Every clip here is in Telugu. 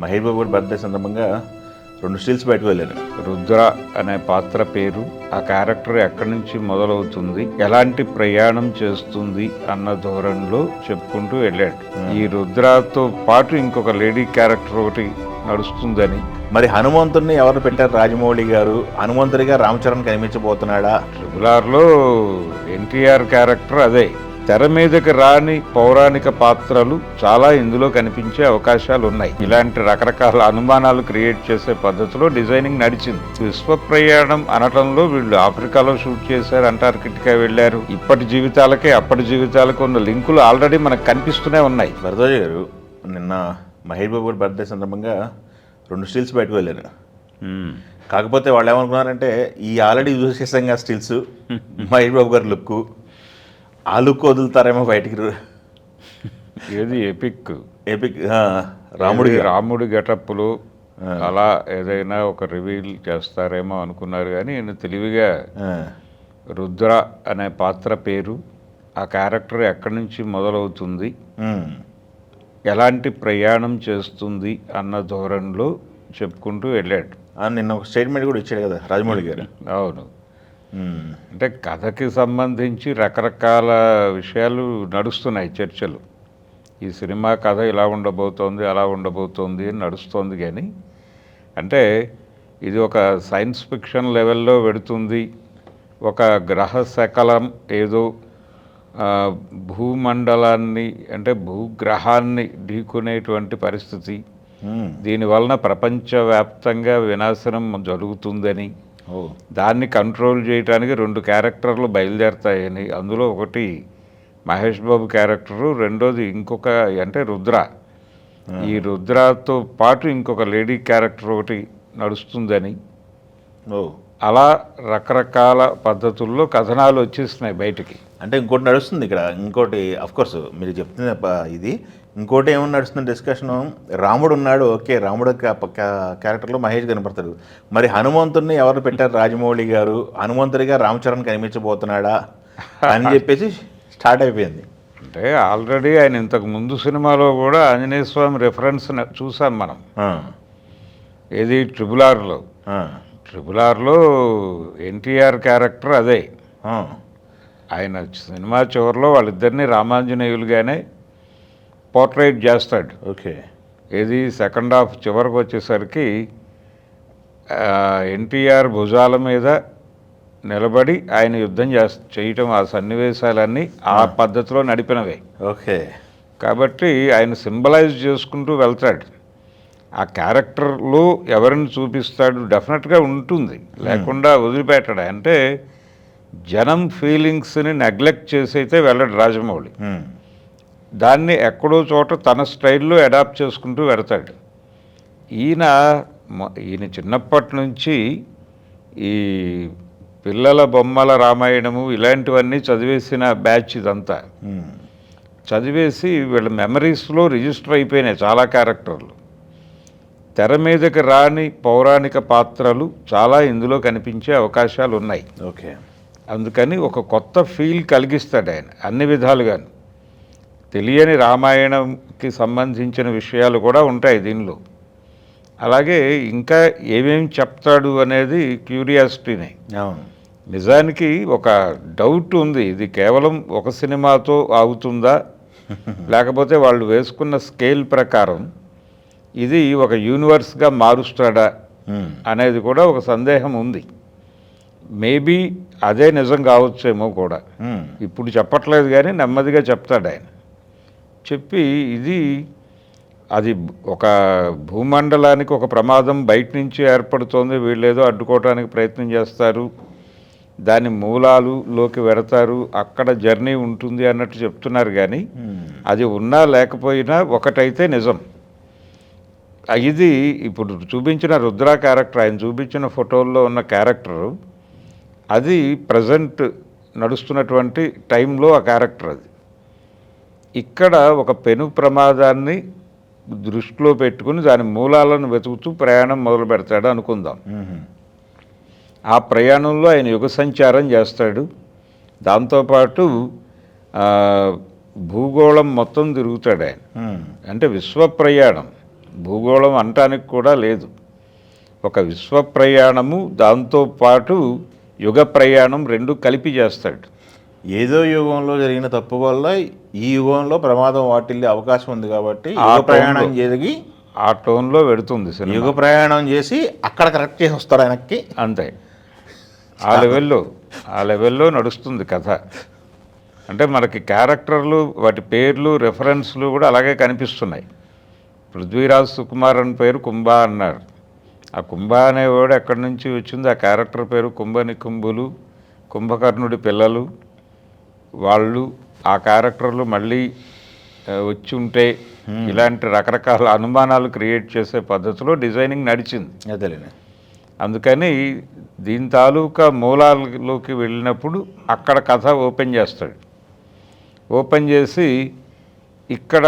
మహేష్ బాబు గారి బర్త్డే సందర్భంగా 2 స్టిల్స్ బయటకు వెళ్ళాను. రుద్ర అనే పాత్ర పేరు, ఆ క్యారెక్టర్ ఎక్కడి నుంచి మొదలవుతుంది, ఎలాంటి ప్రయాణం చేస్తుంది అన్న ధోరణిలో చెప్పుకుంటూ వెళ్ళాడు. ఈ రుద్రతో పాటు ఇంకొక లేడీ క్యారెక్టర్ ఒకటి నడుస్తుందని. మరి హనుమంతుడిని ఎవరు పెట్టారు? రాజమౌళి గారు. హనుమంతుడిగా రామ్ చరణ్ కనిపించబోతున్నాడా? ట్రిబుల్ ఎన్టీఆర్ క్యారెక్టర్ అదే. తెర మీదకి రాని పౌరాణిక పాత్రలు చాలా ఇందులో కనిపించే అవకాశాలు ఉన్నాయి. ఇలాంటి రకరకాల అనుమానాలు క్రియేట్ చేసే పద్ధతిలో డిజైనింగ్ నడిచింది. విశ్వ ప్రయాణం అనటంలో వీళ్ళు ఆఫ్రికాలో షూట్ చేశారు, అంటార్కిటికా వెళ్ళారు. ఇప్పటి జీవితాలకే అప్పటి జీవితాలకు ఉన్న లింకులు ఆల్రెడీ మనకు కనిపిస్తూనే ఉన్నాయి. భరద్వాజ్ గారు, నిన్న మహేష్ బాబు గారి బర్త్డే సందర్భంగా 2 స్టిల్స్ బయటకు వెళ్ళారు. కాకపోతే వాళ్ళు ఏమనుకున్నారంటే, ఈ ఆల్రెడీ చూసేసాంగా స్టిల్స్, మహేష్ బాబు గారి లుక్, ఆ లుక్ వదులుతారేమో బయటికి. ఏది ఎపిక్ రాముడి గెటప్లు అలా ఏదైనా ఒక రివీల్ చేస్తారేమో అనుకున్నారు. కానీ ఈయన తెలివిగా రుద్ర అనే పాత్ర పేరు, ఆ క్యారెక్టర్ ఎక్కడి నుంచి మొదలవుతుంది, ఎలాంటి ప్రయాణం చేస్తుంది అన్న ధోరణిలో చెప్పుకుంటూ వెళ్ళాడు. నిన్న ఒక స్టేట్మెంట్ కూడా ఇచ్చాడు కదా రాజమౌళి గారు. అవును. అంటే కథకి సంబంధించి రకరకాల విషయాలు నడుస్తున్నాయి, చర్చలు. ఈ సినిమా కథ ఇలా ఉండబోతోంది, అలా ఉండబోతోంది అని నడుస్తోంది. కానీ అంటే ఇది ఒక సైన్స్ ఫిక్షన్ లెవెల్లో పెడుతుంది. ఒక గ్రహ శకలం ఏదో భూమండలాన్ని అంటే భూగ్రహాన్ని ఢీకొనేటువంటి పరిస్థితి, దీనివలన ప్రపంచవ్యాప్తంగా వినాశనం జరుగుతుందని, దాన్ని కంట్రోల్ చేయడానికి 2 క్యారెక్టర్లు బయలుదేరతాయని. అందులో ఒకటి మహేష్ బాబు క్యారెక్టరు, రెండోది ఇంకొక అంటే రుద్ర. ఈ రుద్రతో పాటు ఇంకొక లేడీ క్యారెక్టర్ ఒకటి నడుస్తుందని. అలా రకరకాల పద్ధతుల్లో కథనాలు వచ్చేస్తున్నాయి బయటికి. అంటే ఇంకోటి నడుస్తుంది ఇక్కడ, ఇంకోటి అఫ్కోర్స్ మీరు చెప్తున్న ఇది. ఇంకోటి ఏమన్నా నడుస్తుంది డిస్కషను, రాముడు ఉన్నాడు, ఓకే, రాముడు క్యారెక్టర్లో మహేష్ కనపడతాడు. మరి హనుమంతుడిని ఎవరు పెట్టారు? రాజమౌళి గారు. హనుమంతుడిగా రామ్ చరణ్ కనిపించబోతున్నాడా అని చెప్పేసి స్టార్ట్ అయిపోయింది. అంటే ఆల్రెడీ ఆయన ఇంతకు ముందు సినిమాలో కూడా ఆంజనేయ స్వామి రెఫరెన్స్ చూసాం మనం. ఏది ట్రిబుల్ ఆర్లో ఎన్టీఆర్ క్యారెక్టర్ అదే. ఆయన సినిమా చివరిలో వాళ్ళిద్దరినీ రామాంజనేయులుగానే పోర్ట్రేట్ చేస్తాడు. ఓకే. ఏది సెకండ్ హాఫ్ చివరికి వచ్చేసరికి ఎన్టీఆర్ భుజాల మీద నిలబడి ఆయన యుద్ధం చేయటం, ఆ సన్నివేశాలన్నీ ఆ పద్ధతిలో నడిపినవే. ఓకే. కాబట్టి ఆయన సింబలైజ్ చేసుకుంటూ వెళ్తాడు. ఆ క్యారెక్టర్లో ఎవరిని చూపిస్తాడు డెఫినెట్గా ఉంటుంది, లేకుండా వదిలిపెట్టాడు. అంటే జనం ఫీలింగ్స్ని నెగ్లెక్ట్ చేసి అయితే వెళ్ళడు రాజమౌళి. దాన్ని ఎక్కడో చోట తన స్టైల్లో అడాప్ట్ చేసుకుంటూ వెడతాడు. ఈయన చిన్నప్పటి నుంచి ఈ పిల్లల బొమ్మల రామాయణము ఇలాంటివన్నీ చదివేసిన బ్యాచ్ ఇదంతా. చదివేసి వీళ్ళ మెమరీస్లో రిజిస్టర్ అయిపోయినాయి చాలా క్యారెక్టర్లు. తెర మీదకి రాని పౌరాణిక పాత్రలు చాలా ఇందులో కనిపించే అవకాశాలు ఉన్నాయి. ఓకే. అందుకని ఒక కొత్త ఫీల్ కలిగిస్తాడు ఆయన అన్ని విధాలుగాను. తెలియని రామాయణంకి సంబంధించిన విషయాలు కూడా ఉంటాయి దీనిలో. అలాగే ఇంకా ఏమేమి చెప్తాడు అనేది క్యూరియాసిటీనే. నిజానికి ఒక డౌట్ ఉంది, ఇది కేవలం ఒక సినిమాతో ఆగుతుందా, లేకపోతే వాళ్ళు వేసుకున్న స్కేల్ ప్రకారం ఇది ఒక యూనివర్స్గా మారుస్తాడా అనేది కూడా ఒక సందేహం ఉంది. మేబీ అదే నిజం కావచ్చేమో కూడా. ఇప్పుడు చెప్పట్లేదు కానీ నెమ్మదిగా చెప్తాడు ఆయన. చెప్పి అది ఒక భూమండలానికి ఒక ప్రమాదం బయట నుంచి ఏర్పడుతోంది, వీళ్ళేదో అడ్డుకోవడానికి ప్రయత్నం చేస్తారు, దాని మూలాలులోకి వెడతారు, అక్కడ జర్నీ ఉంటుంది అన్నట్టు చెప్తున్నారు. కానీ అది ఉన్నా లేకపోయినా ఒకటైతే నిజం. ఇది ఇప్పుడు చూపించిన రుద్ర క్యారెక్టర్, ఆయన చూపించిన ఫోటోల్లో ఉన్న క్యారెక్టరు, అది ప్రజెంట్ నడుస్తున్నటువంటి టైంలో ఆ క్యారెక్టర్. అది ఇక్కడ ఒక పెను ప్రమాదాన్ని దృష్టిలో పెట్టుకుని దాని మూలాలను వెతుకుతూ ప్రయాణం మొదలు పెడతాడు అనుకుందాం. ఆ ప్రయాణంలో ఆయన యుగ సంచారం చేస్తాడు. దాంతోపాటు భూగోళం మొత్తం తిరుగుతాడు ఆయన. అంటే విశ్వ ప్రయాణం. భూగోళం అంటానికి కూడా లేదు. ఒక విశ్వ ప్రయాణము, దాంతోపాటు యుగ ప్రయాణం రెండు కలిపి చేస్తాడు. ఏదో యుగంలో జరిగిన తప్పు వల్ల ఈ యుగంలో ప్రమాదం వాటిల్లే అవకాశం ఉంది కాబట్టి ఆ యుగ ప్రయాణం జరిగి ఆ టోన్లో పెడుతుంది సినిమా. యుగ ప్రయాణం చేసి అక్కడ కరెక్ట్ చేసి వస్తారు ఆయనకి. అంతే, ఆ లెవెల్లో నడుస్తుంది కథ. అంటే మనకి క్యారెక్టర్లు, వాటి పేర్లు, రెఫరెన్స్లు కూడా అలాగే కనిపిస్తున్నాయి. పృథ్వీరాజ్ సుకుమార్ అని పేరు కుంభ అన్నారు. ఆ కుంభ అనేవాడు ఎక్కడి నుంచి వచ్చింది? ఆ క్యారెక్టర్ పేరు కుంభనికుంభులు, కుంభకర్ణుడి పిల్లలు వాళ్ళు. ఆ క్యారెక్టర్లు మళ్ళీ వచ్చి ఉంటే ఇలాంటి రకరకాల అనుమానాలు క్రియేట్ చేసే పద్ధతిలో డిజైనింగ్ నడిచింది. అదేలేండి. అందుకని దీని తాలూకా మూలాల్లోకి వెళ్ళినప్పుడు అక్కడ కథ ఓపెన్ చేస్తాడు. ఓపెన్ చేసి ఇక్కడ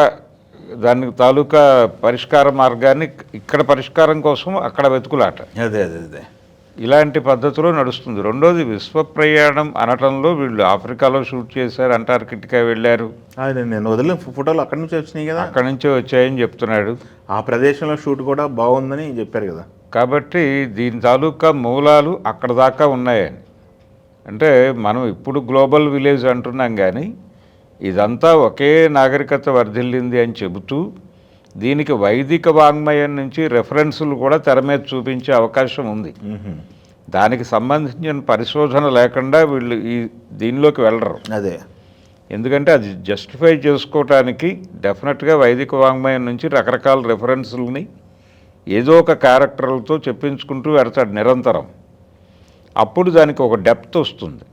దాని తాలూకా పరిష్కార మార్గాన్ని, ఇక్కడ పరిష్కారం కోసం అక్కడ వెతుకులాట. అదే ఇలాంటి పద్ధతిలో నడుస్తుంది. రెండోది, విశ్వ ప్రయాణం అనటంలో వీళ్ళు ఆఫ్రికాలో షూట్ చేశారు, అంటార్కిటికా వెళ్ళారు. నేను వదిలిన ఫోటోలు అక్కడి నుంచి వచ్చినాయి కదా, అక్కడి నుంచే వచ్చాయని చెప్తున్నాడు. ఆ ప్రదేశంలో షూట్ కూడా బాగుందని చెప్పారు కదా. కాబట్టి దీని తాలూకా మూలాలు అక్కడ దాకా ఉన్నాయని. అంటే మనం ఇప్పుడు గ్లోబల్ విలేజ్ అంటున్నాం, కానీ ఇదంతా ఒకే నాగరికత వర్ధిల్లింది అని చెబుతూ దీనికి వైదిక వాంగ్మయం నుంచి రెఫరెన్సులు కూడా తెర మీద చూపించే అవకాశం ఉంది. దానికి సంబంధించిన పరిశోధన లేకుండా వీళ్ళు దీనిలోకి వెళ్ళరు. అదే, ఎందుకంటే అది జస్టిఫై చేసుకోవటానికి డెఫినెట్గా వైదిక వాంగ్మయం నుంచి రకరకాల రెఫరెన్సుల్ని ఏదో ఒక క్యారెక్టర్లతో చెప్పించుకుంటూ వెడతాడు నిరంతరం. అప్పుడు దానికి ఒక డెప్త్ వస్తుంది.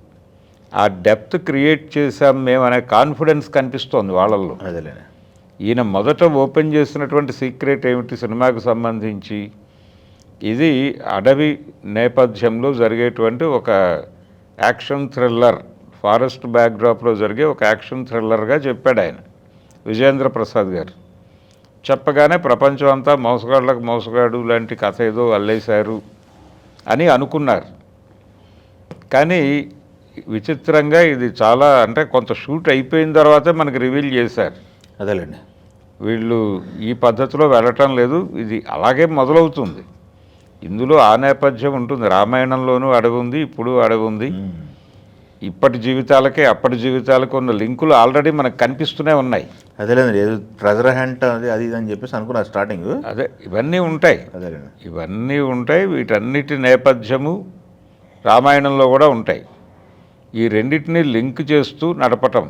ఆ డెప్త్ క్రియేట్ చేసాం మేము అనే కాన్ఫిడెన్స్ కనిపిస్తోంది వాళ్ళల్లో. అదేలే. ఈయన మొదట ఓపెన్ చేసినటువంటి సీక్రెట్ ఏమిటి సినిమాకు సంబంధించి? ఇది అడవి నేపథ్యంలో జరిగేటువంటి ఒక యాక్షన్ థ్రిల్లర్, ఫారెస్ట్ బ్యాక్డ్రాప్లో జరిగే ఒక యాక్షన్ థ్రిల్లర్గా చెప్పాడు ఆయన, విజేంద్ర ప్రసాద్ గారు. చెప్పగానే ప్రపంచం అంతా మోసగాళ్ళకు మోసగాడు లాంటి కథ ఏదో అల్లేశారు అని అనుకున్నారు. కానీ విచిత్రంగా ఇది చాలా, అంటే కొంత షూట్ అయిపోయిన తర్వాతే మనకు రివీల్ చేశారు. అదేలేండి. వీళ్ళు ఈ పద్ధతిలో వెళ్ళటం లేదు, ఇది అలాగే మొదలవుతుంది. ఇందులో ఆ నేపథ్యం ఉంటుంది. రామాయణంలోనూ అడవి ఉంది, ఇప్పుడు అడవి ఉంది. ఇప్పటి జీవితాలకే అప్పటి జీవితాలకు ఉన్న లింకులు ఆల్రెడీ మనకు కనిపిస్తూనే ఉన్నాయి. అదేలేండి, ట్రెజర్ హంట్ అది ఇది అని చెప్పేసి అనుకున్నారు స్టార్టింగ్. అదే, ఇవన్నీ ఉంటాయి. అదేలేండి, ఇవన్నీ ఉంటాయి. వీటన్నిటి నేపథ్యము రామాయణంలో కూడా ఉంటాయి. ఈ రెండింటినీ లింక్ చేస్తూ నడపటం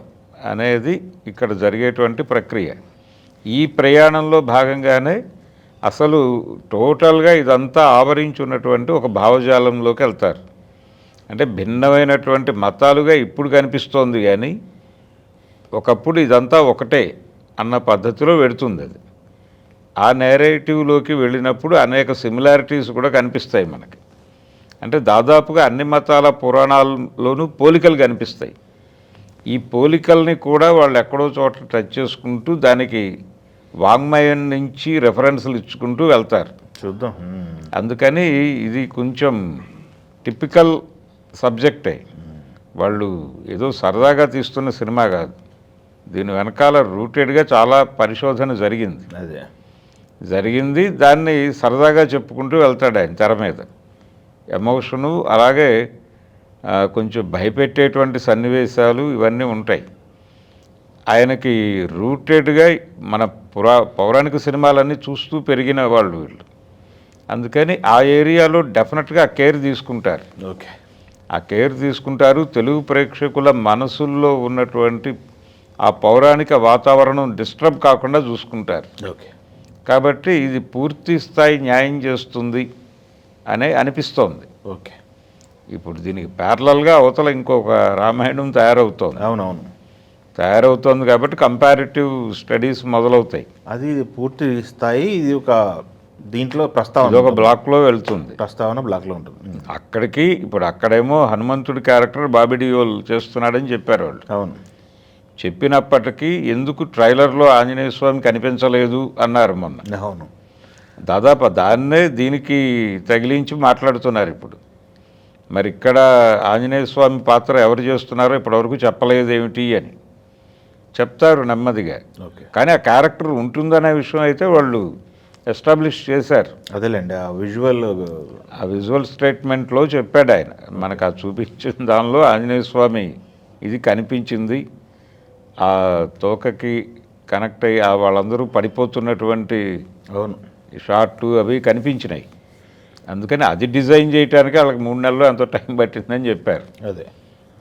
అనేది ఇక్కడ జరిగేటువంటి ప్రక్రియ. ఈ ప్రయాణంలో భాగంగానే అసలు టోటల్గా ఇదంతా ఆవరించి ఉన్నటువంటి ఒక భావజాలంలోకి వెళ్తారు. అంటే భిన్నమైనటువంటి మతాలుగా ఇప్పుడు కనిపిస్తోంది, కానీ ఒకప్పుడు ఇదంతా ఒకటే అన్న పద్ధతిలో వెడుతుంది అది. ఆ నేరేటివ్లోకి వెళ్ళినప్పుడు అనేక సిమిలారిటీస్ కూడా కనిపిస్తాయి మనకి. అంటే దాదాపుగా అన్ని మతాల పురాణాల్లోనూ పోలికలు కనిపిస్తాయి. ఈ పోలికల్ని కూడా వాళ్ళు ఎక్కడో చోట టచ్ చేసుకుంటూ దానికి వాంగ్మయం నుంచి రెఫరెన్స్లు ఇచ్చుకుంటూ వెళ్తారు. చూద్దాం. అందుకని ఇది కొంచెం టిపికల్ సబ్జెక్టే. వాళ్ళు ఏదో సరదాగా తీస్తున్న సినిమా కాదు, దీని వెనకాల రూటెడ్గా చాలా పరిశోధన జరిగింది. దాన్ని సరదాగా చెప్పుకుంటూ వెళ్తాడు ఆయన తెర మీద. ఎమోషను, అలాగే కొంచెం భయపెట్టేటువంటి సన్నివేశాలు ఇవన్నీ ఉంటాయి. ఆయనకి రూటెడ్గా మన పౌరాణిక సినిమాలన్నీ చూస్తూ పెరిగిన వాళ్ళు వీళ్ళు. అందుకని ఆ ఏరియాలో డెఫినెట్గా కేర్ తీసుకుంటారు. ఓకే, ఆ కేర్ తీసుకుంటారు. తెలుగు ప్రేక్షకుల మనసుల్లో ఉన్నటువంటి ఆ పౌరాణిక వాతావరణం డిస్టర్బ్ కాకుండా చూసుకుంటారు. ఓకే, కాబట్టి ఇది పూర్తి స్థాయి న్యాయం చేస్తుంది అనే అనిపిస్తోంది. ఓకే. ఇప్పుడు దీనికి ప్యారలల్గా అవతల ఇంకొక రామాయణం తయారవుతోంది కాబట్టి కంపారిటివ్ స్టడీస్ మొదలవుతాయి. అది పూర్తి స్థాయి, ఇది ఒక దీంట్లో ప్రస్తావన, ఒక బ్లాక్లో వెళ్తుంది. ప్రస్తావన బ్లాక్లో ఉంటుంది. అక్కడికి ఇప్పుడు అక్కడేమో హనుమంతుడి క్యారెక్టర్ బాబీ డియోల్ చేస్తున్నాడని చెప్పారు వాళ్ళు. అవును. చెప్పినప్పటికీ ఎందుకు ట్రైలర్లో ఆంజనేయ స్వామి కనిపించలేదు అన్నారు మొన్న. అవును. దాదాపు దాన్నే దీనికి తగిలించి మాట్లాడుతున్నారు ఇప్పుడు. మరి ఇక్కడ ఆంజనేయ స్వామి పాత్ర ఎవరు చేస్తున్నారో ఇప్పటివరకు చెప్పలేదేమిటి అని చెప్తారు నెమ్మదిగా. ఓకే. కానీ ఆ క్యారెక్టర్ ఉంటుందనే విషయం అయితే వాళ్ళు ఎస్టాబ్లిష్ చేశారు. అదేలేండి ఆ విజువల్. ఆ విజువల్ స్టేట్మెంట్లో చెప్పాడు ఆయన. మనకు ఆ చూపించిన దానిలో ఆంజనేయ స్వామి ఇది కనిపించింది. ఆ తోకకి కనెక్ట్ అయ్యి వాళ్ళందరూ పడిపోతున్నటువంటి అవును. షార్ట్లు అవి కనిపించినాయి. అందుకని అది డిజైన్ చేయడానికి వాళ్ళకి 3 నెలలు ఎంతో టైం పట్టిందని చెప్పారు. అదే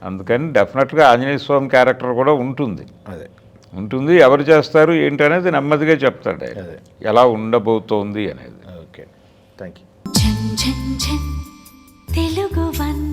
అందుకని డెఫినెట్గా ఆంజనేయ స్వామి క్యారెక్టర్ కూడా ఉంటుంది. అదే ఉంటుంది. ఎవరు చేస్తారు ఏంటి అనేది నెమ్మదిగా చెప్తాడు ఆయన. అదే. ఎలా ఉండబోతోంది అనేది. Okay, thank you. ఝన్ ఝన్ ఝన్ తెలుగు వన్